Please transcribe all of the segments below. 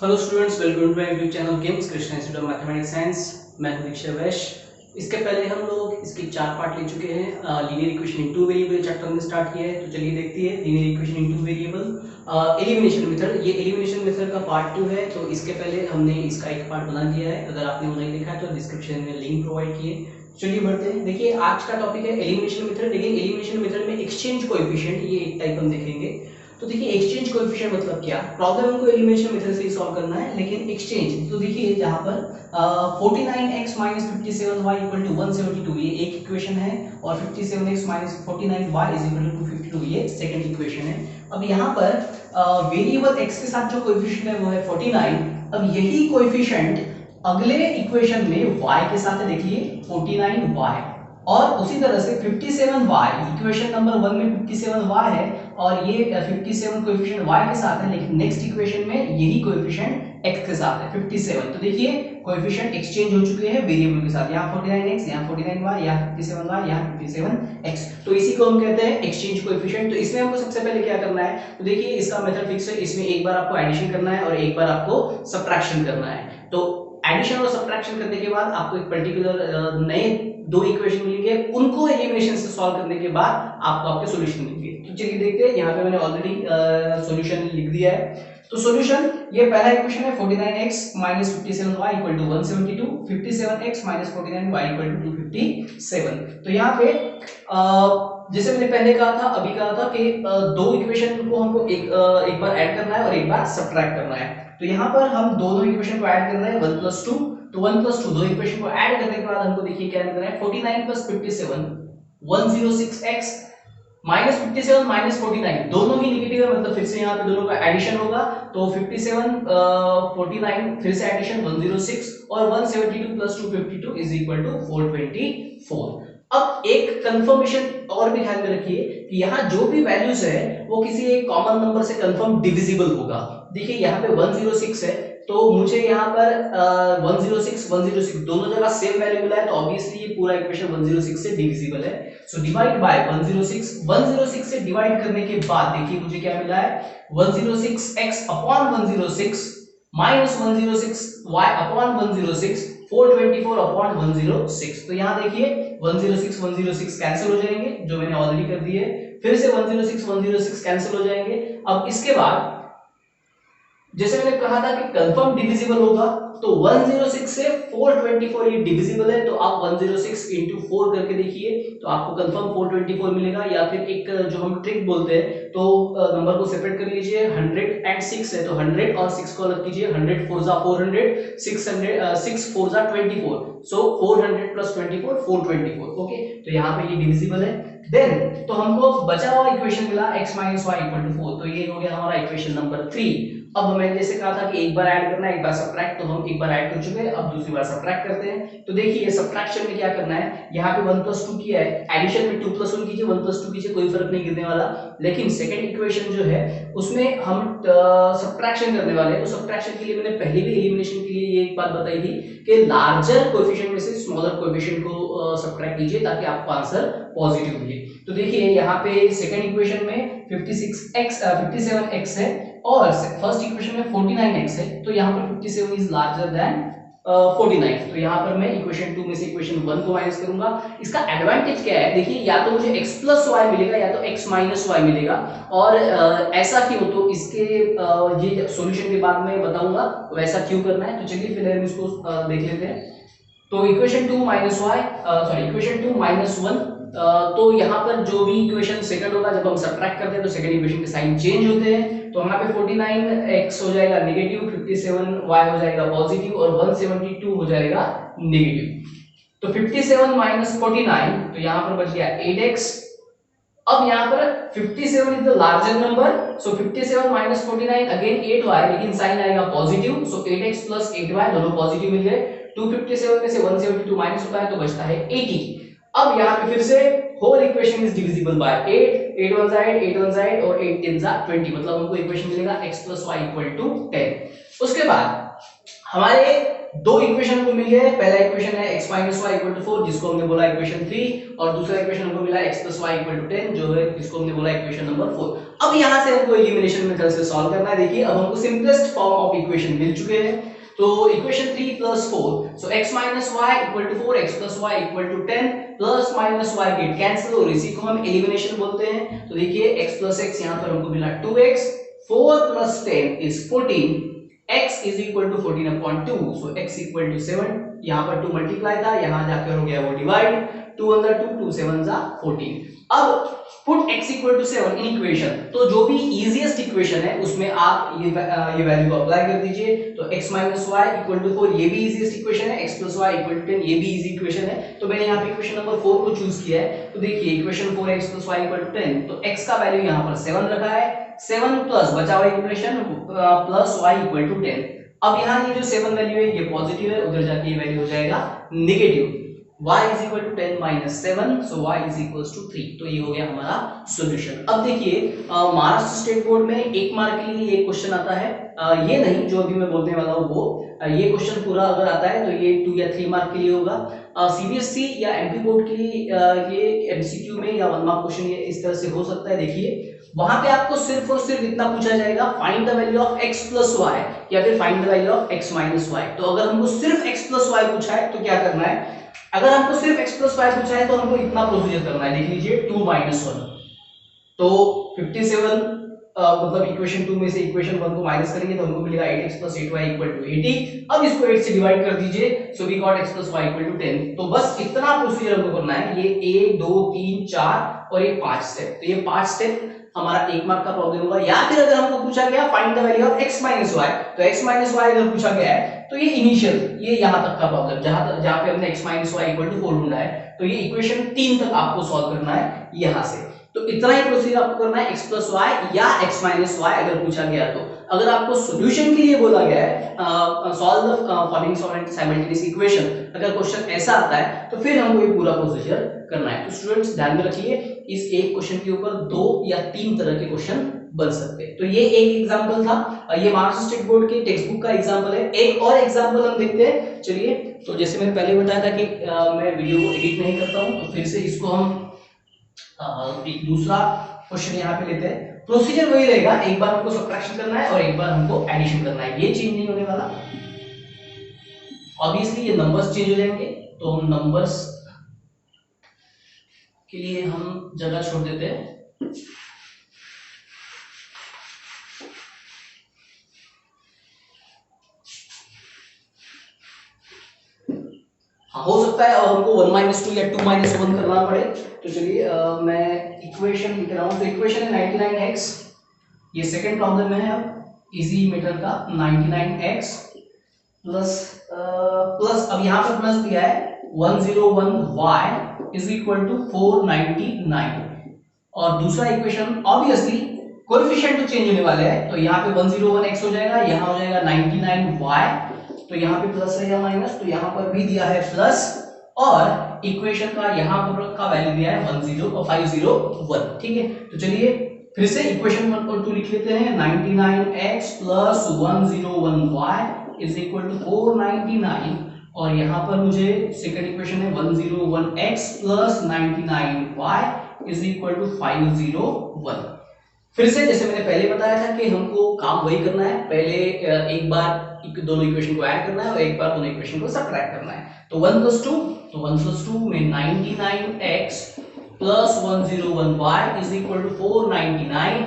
Hello students, welcome to my YouTube channel games Krishna institute of mathematics science. मैं हूं दीक्षा वैश्य। इसके पहले हम लोग इसके 4 पार्ट ले चुके हैं। Linear equation in two variable chapter हमने स्टार्ट किया है, तो चलिए देखते हैं linear equation in two variable elimination method. ये एलिमिनेशन मेथड का पार्ट 2 है, तो इसके पहले हमने इसका एक पार्ट बना दिया है। अगर आपने वो नहीं देखा है तो डिस्क्रिप्शन में लिंक प्रोवाइड किए। चलिए बढ़ते हैं। देखिए आज का टॉपिक है एलिमिनेशन मेथड। देखिए एलिमिनेशन मेथड में एक्सचेंज कोएफिशिएंट ये एक टाइप हम देखेंगे। तो देखिए एक्सचेंज कोएफिशिएंट मतलब क्या, प्रॉब्लम हमको एलिमिनेशन मेथड से ही सॉल्व करना है, लेकिन एक्सचेंज तो देखिए यहाँ पर 49x - 57y = 172 ये एक इक्वेशन है, और 57x - 49y = 252 ये सेकंड इक्वेशन है। अब यहाँ पर वेरिएबल x के साथ जो कोएफिशिएंट है वो है 49। अब यही कोएफिशिएंट अगले इक्वेशन में y के साथ है, देखिए 49y, और उसी तरह से 57y इक्वेशन नंबर 1 में 57y है, और ये 57 कोएफिशिएंट y के साथ है, लेकिन नेक्स्ट इक्वेशन में यही कोएफिशिएंट x के साथ है 57। तो देखिए कोएफिशिएंट एक्सचेंज हो चुके हैं वेरिएबल के साथ, यहाँ 49x, यहाँ 49y, यहाँ 57y, यहाँ 57x। तो इसी को हम कहते हैं एक्सचेंज कोएफिशिएंट। तो इसमें हमको सबसे पहले क्या करना है, तो देखिए इसका मेथड फिक्स है। इसमें एक बार आपको एडिशन करना है और एक बार आपको सब्ट्रैक्शन करना है। तो एडिशन और सब्ट्रैक्शन करने के बाद आपको एक पर्टिकुलर नए दो इक्वेशन मिलेंगे, उनको एलिमिनेशन से सॉल्व करने के बाद आपको आपके सॉल्यूशन मिलेंगे। तो चलिए देखते हैं। यहाँ पे मैंने ऑलरेडी सॉल्यूशन लिख दिया है। तो सॉल्यूशन ये पहला इक्वेशन है 49x - 57y = 172, 57x - 49y = 257। तो यहाँ पे जैसे मैंने पहले कहा था, अभी कहा था कि दो इक्वेशन को हमको एक बार ऐड करना है और एक बार सब्ट्रैक्ट करना है। तो यहाँ पर हम दोनों इक्वेशन को ऐड कर रहे हैं 1 + 2। तो 1 + 2 दो इक्वेशन को ऐड करने के बाद हमको देखिए क्या करना है, 49 + 57 106x - 57 - 49 दोनों ही नेगेटिव है, मतलब फिर से यहाँ पे दोनों का एडिशन होगा। तो 57 49 फिर से एडिशन 106, और 172 + 252 = 424। अब एक कंफर्मेशन और भी ध्यान में रखिए कि यहाँ जो भी वैल्यूज है वो किसी एक कॉमन नंबर से कंफर्म डिविजिबल होगा। देखिए यहाँ पे 106 है, तो मुझे यहाँ पर 106 दोनों जगह सेम वैल्यू मिला है, तो ऑब्वियसली ये पूरा इक्वेशन 106 से डिविजिबल है। सो डिवाइड बाय 106 से डिवाइड करने के बाद देखिए मुझे क्या मिला है, 106x upon 106 minus 106y upon 106 424 upon 106। तो यहाँ देखिए 106 कैंसिल हो जाएंगे, जो मैंने ऑलरेडी कर दिए। फिर से 106 कैंसिल हो जाएंगे। अब इसके बाद जैसे मैंने कहा था कि कंफर्म डिविजिबल होगा, तो 106 से 424 ये डिविजिबल है, तो आप 106 × 4 करके देखिए, तो आपको कंफर्म 424 मिलेगा। या फिर एक जो हम ट्रिक बोलते हैं, तो नंबर को सेपरेट कर लीजिए। 106 है तो 100 और 6 को अलग कीजिए, 100 4 जा 400, 6 4 जा 24, सो 400 + 24 424। ओके, तो यहाँ पे ये डिविजिबल है। देन तो हमको बचा हुआ इक्वेशन मिला x - y = 4, तो ये हो गया हमारा इक्वेशन नंबर 3। अब मैंने जैसे कहा था कि एक बार ऐड करना है एक बार सब्ट्रैक्ट, तो हम एक बार ऐड कर चुके हैं, अब दूसरी बार सब्ट्रैक्ट करते हैं। तो देखिए सब्ट्रैक्शन में क्या करना है, यहाँ पे 1 + 2 किया है, एडिशन में 2 + 1 कीजिए, 1 + 2 कीजिए, कोई फर्क नहीं गिरने वाला। लेकिन सेकंड इक्वेशन जो है उसमें हम सब्ट्रैक्शन करने वाले हैं। तो सब्ट्रैक्शन के लिए मैंने पहले भी एलिमिनेशन के लिए ये एक बात बताई थी कि लार्जर कोएफिशिएंट में से स्मॉलर कोएफिशिएंट को सब्ट्रैक्ट कीजिए ताकि आपको आंसर पॉजिटिव मिले। तो देखिए यहाँ पे सेकंड इक्वेशन में 57x है, और फर्स्ट इक्वेशन में 49x है, तो यहाँ पर 57 इज लार्जर देन 49। तो यहाँ पर मैं इक्वेशन 2 में से इक्वेशन 1 को माइनस करूंगा। इसका एडवांटेज क्या है, देखिए या तो मुझे x + y मिलेगा या तो x - y मिलेगा। और ऐसा क्यों, तो इसके ये सॉल्यूशन के बाद मैं बताऊंगा वैसा क्यों करना है। तो चलिए फिर हम इसको देख लेते हैं। तो इक्वेशन 2 - y इक्वेशन 2 - 1, तो यहाँ पर जो भी इक्वेशन सेकंड होगा जब हम सब्ट्रैक्ट करते हैं तो सेकंड इक्वेशन के साइन चेंज होते हैं। तो यहाँ पे 49x हो जाएगा नेगेटिव, 57y हो जाएगा पॉजिटिव, और 172 हो जाएगा नेगेटिव। तो 57 - 49, तो यहाँ पर बच गया 8x। अब यहाँ पर 57 is the larger number, so 57 - 49 again 8y, लेकिन साइन आएगा पॉजिटिव, सो 8x + 8y दोनों पॉजिटिव मिल गए। 257 में से 172 माइनस होता है तो बचता है 80। अब यहाँ पे फिर से whole equation is divisible by 8, 8 1 8, 8 1 8 और 8 10 20, मतलब हमको इक्वेशन मिलेगा x + y = 10। उसके बाद हमारे दो इक्वेशन को मिल गए। पहला इक्वेशन है x minus y equal to 4 जिसको हमने बोला इक्वेशन 3, और दूसरा इक्वेशन हमको मिला x plus y equal to 10 जो है जिसको हमने बोला इक्वेशन नंबर 4। अब यहां से हमको एलिमिनेशन मेथड से सॉल्व करना है। देखिए अब हमको सिंपलेस्ट फॉर्म ऑफ इक्वेशन मिल चुके हैं। तो equation 3 plus 4, so x minus y equal to 4, x plus y equal to 10, plus minus y get cancel और इसी को हम एलिमिनेशन बोलते हैं। तो देखिए x प्लस x यहां पर हमको मिला 2x, 4 plus 10 is 14, x is equal to 14 upon 2, so x equal to 7, यहाँ पर 2 मल्टीप्लाई था, यहाँ जाकर हो गया वो डिवाइड, 2 अंदर 2, 2 7 जा 14। अब put x equal to 7 in equation, तो जो भी इजीएस्ट इक्वेशन है उसमें आप ये वैल्यू को अप्लाई कर दीजिए। तो x minus y equal to 4 ये भी इजीएस्ट इक्वेशन है, x plus y equal to 10 ये भी इजी इक्वेशन है। तो मैंने यहाँ पे इक्वेशन नंबर 4 को चूज किया है। तो देखिए equation 4x plus y equal to 10, तो x का वैल्यू यहाँ पर 7 रखा है, 7 प्लस बचा हुआ equation plus y equal to 10। अब यहाँ ये जो 7 वैल्यू है ये पॉजिटिव है, उधर जाके ये वैल्यू हो जाएगा negative. y is equal to 10 minus 7, so y is equals to 3। तो ये हो गया हमारा सॉल्यूशन। अब देखिए महाराष्ट्र स्टेट बोर्ड में 1 मार्क के लिए एक क्वेश्चन आता है, ये नहीं जो अभी मैं बोलने वाला हूँ वो, ये क्वेश्चन पूरा अगर आता है तो ये 2 या 3 मार्क के लिए होगा। सीबीएसई या एमपी बोर्ड के लिए ये एमसीक्यू में या 1 मार्क क्वेश्चन ये इस तरह से हो सकता है। देखिए वहां पे आपको सिर्फ और सिर्फ इतना पूछा जाएगा, find the value of x plus y या फिर find the value of x minus y. तो अगर हमको सिर्फ x प्लस वाई पूछा है तो क्या करना है, अगर हमको सिर्फ x प्लस वाई पूछा है तो हमको इतना प्रोसीजर करना है। देख लीजिए 2 माइनस 1, तो 57 मतलब इक्वेशन 2 में से इक्वेशन 1 को माइनस करेंगे तो हमको मिलेगा 8x plus 8y equal to 80। अब इसको 8 से डिवाइड कर दीजिए, so we got x plus y equal to 10। तो बस इतना प्रोसीजर हमको करना है, ये 1 2 3 4 और ये 5 स्टेप। तो ये 5 स्टेप हमारा 1 मार्क का प्रॉब्लम होगा। या फिर अगर हमको पूछा गया find the value of x minus y, तो x माइनस y अगर पूछा गया है तो ये इनिशियल ये यहां तक का प्रॉब्लम जहां पे हमने x minus y equal to 4 ढूंढा है, तो ये इक्वेशन 3 तक आपको सॉल्व करना है यहां से। तो इतना ही प्रोसीजर आपको करना है, x प्लस वाई या x माइनस वाई अगर पूछा गया तो। अगर आपको सॉल्यूशन के लिए बोला गया है solve the following simultaneous equation, अगर क्वेश्चन ऐसा आता है तो फिर हमको ये पूरा प्रोसीजर करना है। तो स्टूडेंट्स ध्यान में रखिए, इस एक क्वेश्चन के ऊपर 2 या 3 तरह के क्वेश्चन बन सकते हैं। तो ये एक एग्जांपल था, ये महाराष्ट्र स्टेट बोर्ड के टेक्स्ट बुक का एग्जांपल है। एक और एग्जांपल हम देखते हैं, चलिए। तो जैसे मैंने पहले बताया था कि मैं वीडियो को एडिट नहीं करता हूं, तो फिर से इसको हम एक दूसरा क्वेश्चन यहाँ पे लेते हैं। प्रोसीजर वही रहेगा, एक बार हमको सब्ट्रैक्शन करना है और एक बार हमको एडिशन करना है, ये चेंज नहीं होने वाला। ऑब्वियसली ये नंबर्स चेंज हो जाएंगे, तो हम नंबर्स के लिए हम जगह छोड़ देते हैं। हो सकता है और हमको 1 - 2 या 2 - 1 करना पड़े। तो चलिए मैं इक्वेशन लिख रहा हूं। तो इक्वेशन है 99x, ये सेकंड प्रॉब्लम है अब इजी मेथड का। 99x प्लस अब यहां पर प्लस दिया है 101y इज इक्वल टू 499, और दूसरा इक्वेशन ऑब्वियसली कोएफिशिएंट तो चेंज होने वाले हैं, तो यहाँ पे 101x हो जाएगा, यहाँ हो जाएगा 99y, तो यहाँ पे प्लस है या माइनस, तो यहाँ पर भी दिया है प्लस, और इक्वेशन का यहाँ पर का वैल्यू दिया है 501। ठीक है, तो चलिए फिर से इक्वेशन 1 और 2 लिख लेते हैं। 99x plus 101y is equal to 499, और यहाँ पर मुझे सेकंड इक्वेशन है 101x plus 99y is equal to 501। फिर से जैसे मैंने पहले बताया था कि हमको काम वही करना है, पहले एक बार दोनों इक्वेशन को ऐड करना है और एक बार दोनों इक्वेशन को सब्ट्रैक्ट करना है। तो 1 + 2, तो 1 + 2 में 99x plus 101y is equal to 499,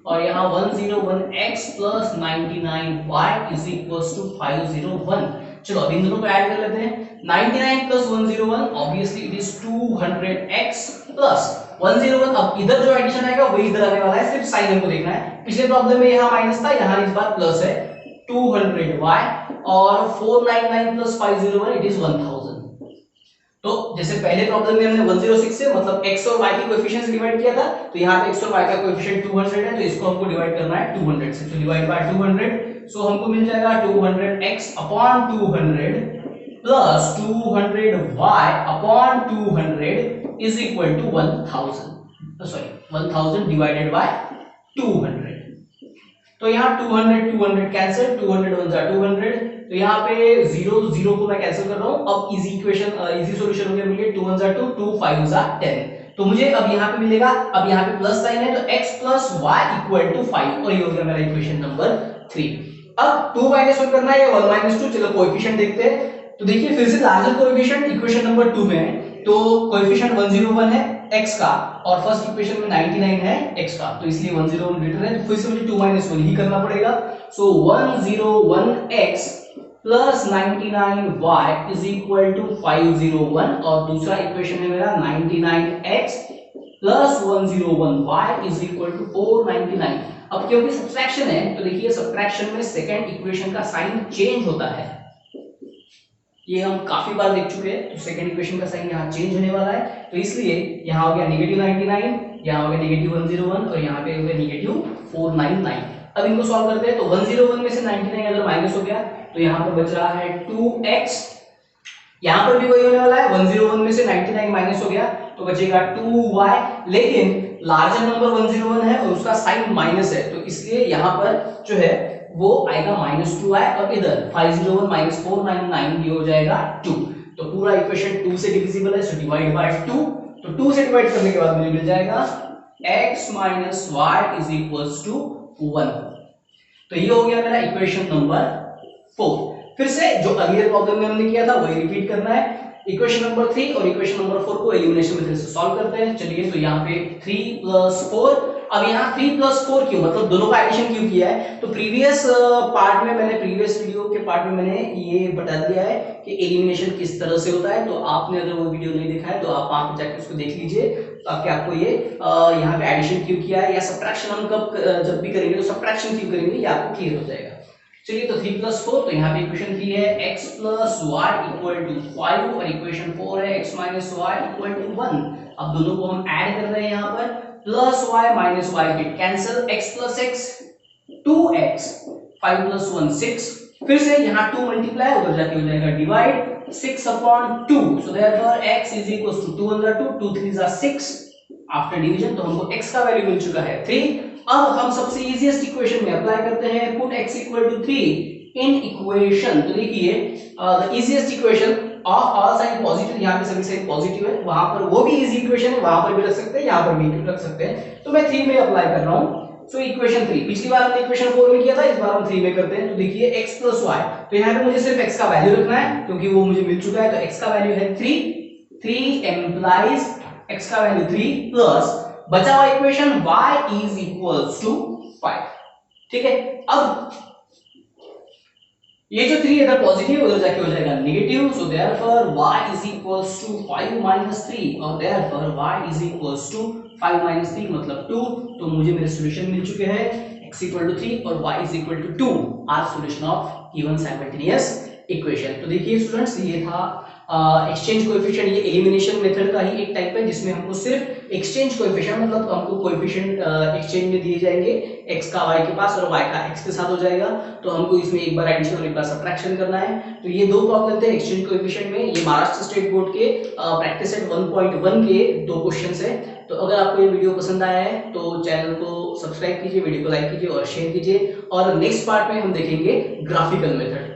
और यहाँ 101x plus 99y is equal to 501। चलो अब इन दोनों को ऐड कर लेते हैं। 99 plus 101 obviously it is 200x plus 101। अब इधर जो एडिशन आएगा वही इधर आने वाला है, सिर्फ साइन हमको देखना है। पिछले प्रॉब्लम में यहाँ माइनस था, यहाँ इस बार प्लस है 200y, और 499 प्लस 501 इट इज 1000। तो जैसे पहले प्रॉब्लम में हमने 106 से मतलब x और y की कोएफिशिएंट्स डिवाइड किया था, तो यहाँ पे x और y का कोएफिशिएंट 200 है, तो इसको हमको डिवाइड करना है 200 से। तो डिवाइड बाय 200, सो हमको मिल जाएगा 200x upon 200 plus 200y upon 200 is equal to 1000 divided by 200। तो यहाँ 200 200 कैंसिल, 200 1 जा 200, तो यहाँ पे 0 0 को मैं कैंसिल कर रहा हूँ। अब इजी इक्वेशन, इजी सॉल्यूशन हो गया मुझे, 2 1 जा 2, 2 5 जा 10। तो मुझे अब यहाँ पे मिलेगा, अब यहाँ पे प्लस साइन है तो x plus y equal to 5, और ये हो गया मेरा इक्वेशन नंबर 3। अब 2 माइनस 1 करना है या 1 माइनस 2, चलो कोएफिशिएंट देखते हैं। तो देखिए फिर से लार्जर कोएफिशिएंट इक्वेशन नंबर 2 में है, तो कोएफिशिएंट 101 है x का, और फर्स्ट इक्वेशन में 99 है x का, तो इसलिए 101 ग्रेटर है, तो फिर से मुझे 2 माइनस 1 ही करना पड़ेगा। So 101x plus 99y is equal to 501, और दूसरा इक्वेशन है मेरा 99x plus 101y is equal to 499। अब क्योंकि सब्ट्रैक्शन है तो देखिए सब्ट्रैक्शन में सेकंड इक्वेशन का साइन चेंज होता है, ये हम काफी बार देख चुके हैं। तो सेकंड इक्वेशन का साइन यहाँ चेंज होने वाला है, तो इसलिए यहाँ हो गया नेगेटिव 99, यहाँ हो गया नेगेटिव 101, और यहाँ पे हो गया नेगेटिव 499। अब इनको सॉल्व करते हैं, तो 101 में से 99 अगर माइनस हो गया तो यहाँ पर बच रहा है 2x, यहाँ पर भी वही होने वाला है, 101 में से 99 माइनस हो गया तो बचेगा 2y, लेकिन लार्जर नंबर 101 है और उसका साइन माइनस है, तो इसलिए यहाँ पर जो है वो आएगा -2y, और इधर 501 माइनस 499 ये हो जाएगा 2। तो पूरा इक्वेशन 2 से डिविजिबल है, सो डिवाइड बाय 2, तो 2 से डिवाइड करने के बाद मुझे मिल जाएगा x minus y is equals to 1। तो ये हो गया मेरा इक्वेशन नंबर 4। फिर से जो अर्लियर प्रॉब्लम में हमने किया था वही रिपीट करना है। इक्वेशन नंबर 3 और इक्वेशन नंबर 4 को एलिमिनेशन मेथड से सॉल्व करते हैं। चलिए, तो यहाँ पे 3 + 4, अब यहाँ 3 + 4 क्यों, मतलब दोनों का एडिशन क्यों किया है? तो प्रीवियस पार्ट में मैंने, प्रीवियस वीडियो के पार्ट में मैंने ये बता दिया है कि एलिमिनेशन किस तरह से होता है। तो आपने अगर वो वीडियो नहीं देखा है तो आप वहां पे जाकर उसको देख लीजिए, ताकि आपको ये यहाँ पे एडिशन क्यों किया है या सब्ट्रैक्शन हम कब जब भी करेंगे तो सब्ट्रैक्शन क्यों करेंगे ये आपको क्लियर हो जाएगा। चलिए, तो 3 + 4, तो यहाँ पे इक्वेशन 3 है x + y = 5, और इक्वेशन 4 है x - y = 1। अब दोनों को हम ऐड कर रहे हैं, यहाँ पर +y - y get cancel, x + x 2x, 5 + 1 6, फिर से यहाँ 2 मल्टीप्लाई उधर जाके हो जाएगा divide, 6/2, so therefore x = 2 × 2, 2 3 = 6 after division, तो हमको x का वैल्यू मिल चुका है 3। अब हम सबसे इजीएस्ट इक्वेशन में अप्लाई करते हैं, पुट x = 3 इन इक्वेशन। तो देखिए the easiest equation of all sign positive, यहाँ पे सभी साइन पॉजिटिव है, वहां पर वो भी इजी इक्वेशन है, वहां पर भी रख सकते हैं, यहाँ पर भी रख सकते हैं, तो मैं 3 में अप्लाई कर रहा हूं। सो इक्वेशन 3, पिछली बार हमने इक्वेशन 4 में किया था, इस बार हम 3 में करते हैं। तो देखिए x + y, तो यहाँ पे मुझे सिर्फ x का वैल्यू रखना है क्योंकि वो मुझे मिल चुका है, तो x का वैल्यू है 3 एम्प्लाइज x का वैल्यू 3 प्लस बचा हुआ इक्वेशन y = 5। ठीक है, अब ये जो 3 इधर पॉजिटिव उधर जाके हो जाएगा नेगेटिव, सो देयरफॉर y = 5 - 3, और देयरफॉर y = 5 - 3 मतलब 2। तो मुझे मेरे सॉल्यूशन मिल चुके हैं, x = 3 और y = 2 are solution of given simultaneous equation. तो देखिए स्टूडेंट्स, ये था एक्सचेंज कोएफिशिएंट, ये एलिमिनेशन मेथड का ही एक टाइप है जिसमें हमको सिर्फ एक्सचेंज कोएफिशिएंट, मतलब हमको कोएफिशिएंट एक्सचेंज में दिए जाएंगे, x का y के पास और y का x के साथ हो जाएगा, तो हमको इसमें एक बार एडिशन और एक बार सब्ट्रैक्शन करना है। तो ये दो प्रॉब्लम थे एक्सचेंज कोएफिशिएंट में, ये महाराष्ट्र स्टेट बोर्ड के प्रैक्टिस सेट 1.1 के 2 क्वेश्चंस है। तो अगर आपको ये वीडियो पसंद आया है तो चैनल को सब्सक्राइब कीजिए, वीडियो को लाइक कीजिए और शेयर कीजिए, और नेक्स्ट पार्ट में हम देखेंगे ग्राफिकल मेथड।